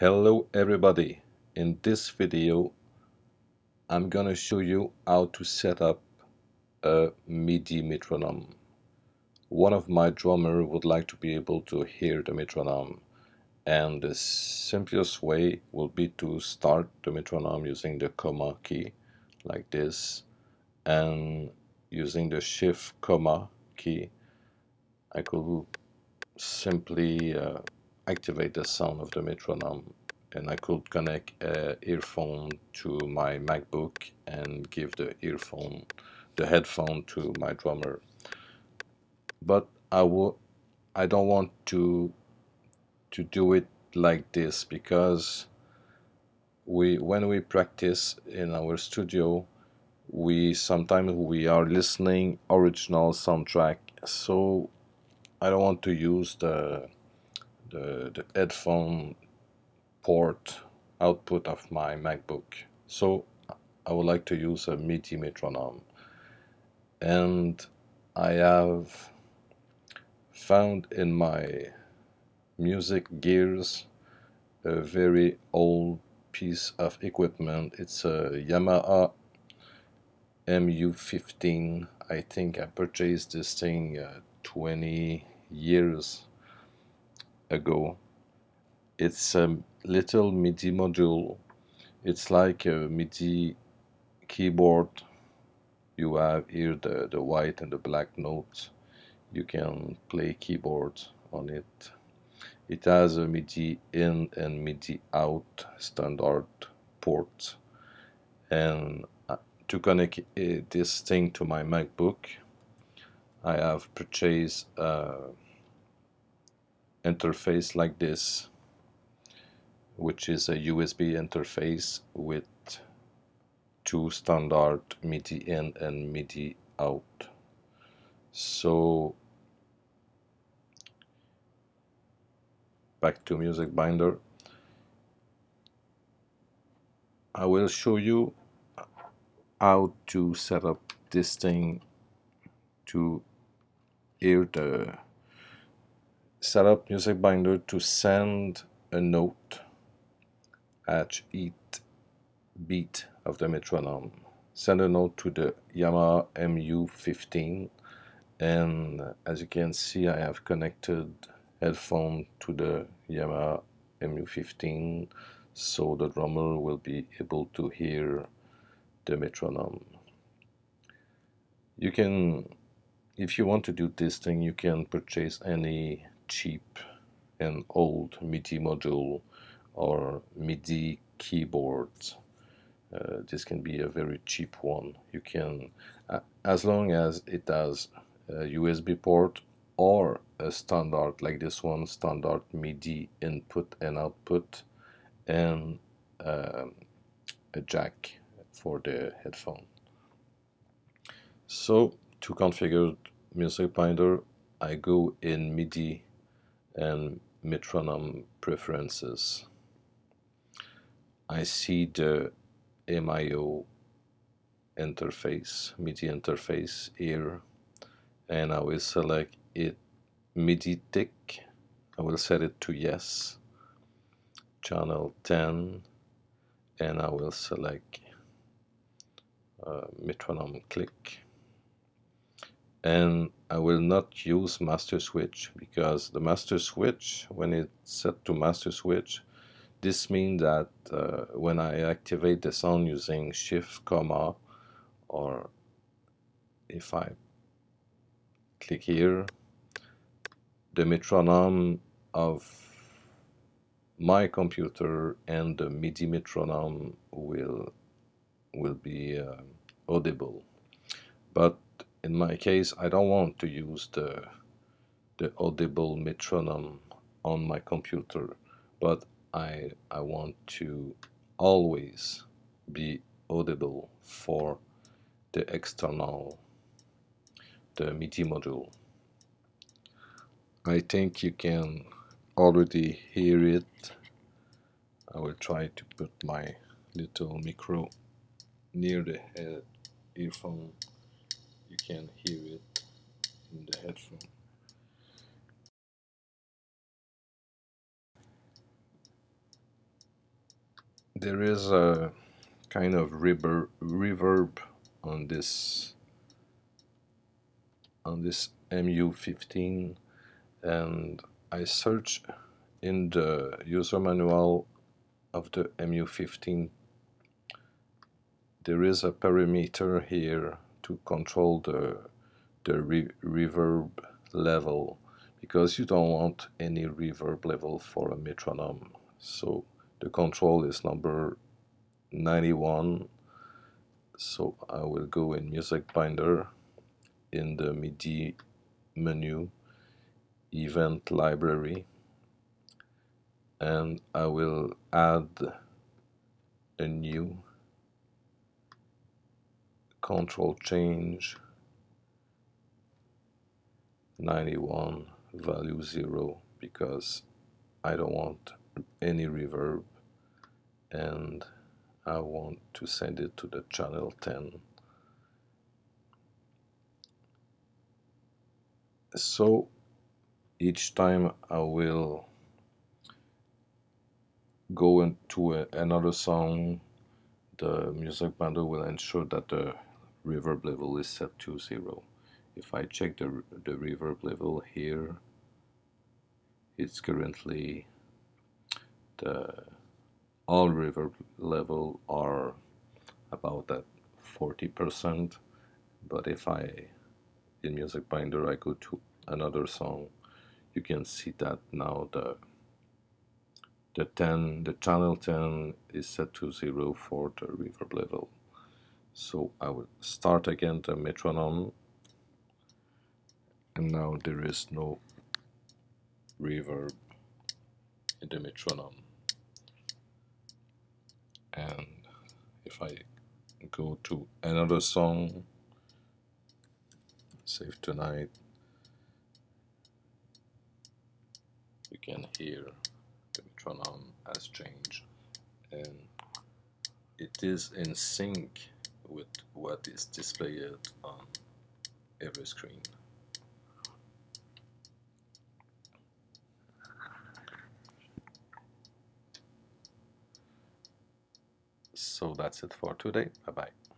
Hello everybody. In this video I'm gonna show you how to set up a MIDI metronome. One of my drummers would like to be able to hear the metronome, and the simplest way will be to start the metronome using the comma key like this, and using the shift comma key I could simply activate the sound of the metronome, and I could connect an earphone to my MacBook and give the headphone to my drummer. But I don't want to do it like this, because when we practice in our studio, sometimes we are listening original soundtrack, so I don't want to use the headphone port output of my MacBook. So I would like to use a MIDI metronome, and I have found in my music gears a very old piece of equipment. It's a Yamaha MU15. I think I purchased this thing 20 years ago. It's a little MIDI module. It's like a MIDI keyboard. You have here the white and the black notes. You can play keyboards on it. It has a MIDI in and MIDI out standard ports. And to connect this thing to my MacBook, I have purchased an interface like this, which is a USB interface with two standard MIDI in and MIDI out. So back to Music Binder. I will show you how to set up this thing to hear the set up Music Binder to send a note at each beat of the metronome. Send a note to the Yamaha MU15, and as you can see, I have connected headphone to the Yamaha MU15, so the drummer will be able to hear the metronome. You can, if you want to do this thing, you can purchase any cheap and old MIDI module or MIDI keyboard. This can be a very cheap one. You can, as long as it has a USB port or a standard like this one, standard MIDI input and output, and a jack for the headphone. So to configure Music Binder, I go in MIDI and metronome preferences. I see the MIO interface, MIDI interface here, and I will select it MIDI tick. I will set it to yes, channel 10, and I will select metronome click. And I will not use master switch, because the master switch, when it's set to master switch, this means that when I activate the sound using shift comma, or if I click here, the metronome of my computer and the MIDI metronome will be audible. But in my case, I don't want to use the audible metronome on my computer, but I want to always be audible for the external, the MIDI module. I think you can already hear it. I will try to put my little micro near the earphone. You can hear it in the headphone. There is a kind of reverb on this MU15, and I search in the user manual of the MU15. There is a parameter here to control the reverb level, because you don't want any reverb level for a metronome. So the control is number 91. So I will go in Music Binder, in the MIDI menu, Event Library, and I will add a new control change, 91 value 0, because I don't want any reverb, and I want to send it to the channel 10. So each time I will go into another song, the Music Binder will ensure that the reverb level is set to 0. If I check the reverb level here, it's currently all reverb level are about at 40%, but if in Music Binder I go to another song, you can see that now the channel 10 is set to 0 for the reverb level. So I will start again the metronome, and now there is no reverb in the metronome. And if I go to another song, Save Tonight, you can hear the metronome has changed, and it is in sync with what is displayed on every screen. So that's it for today. Bye bye.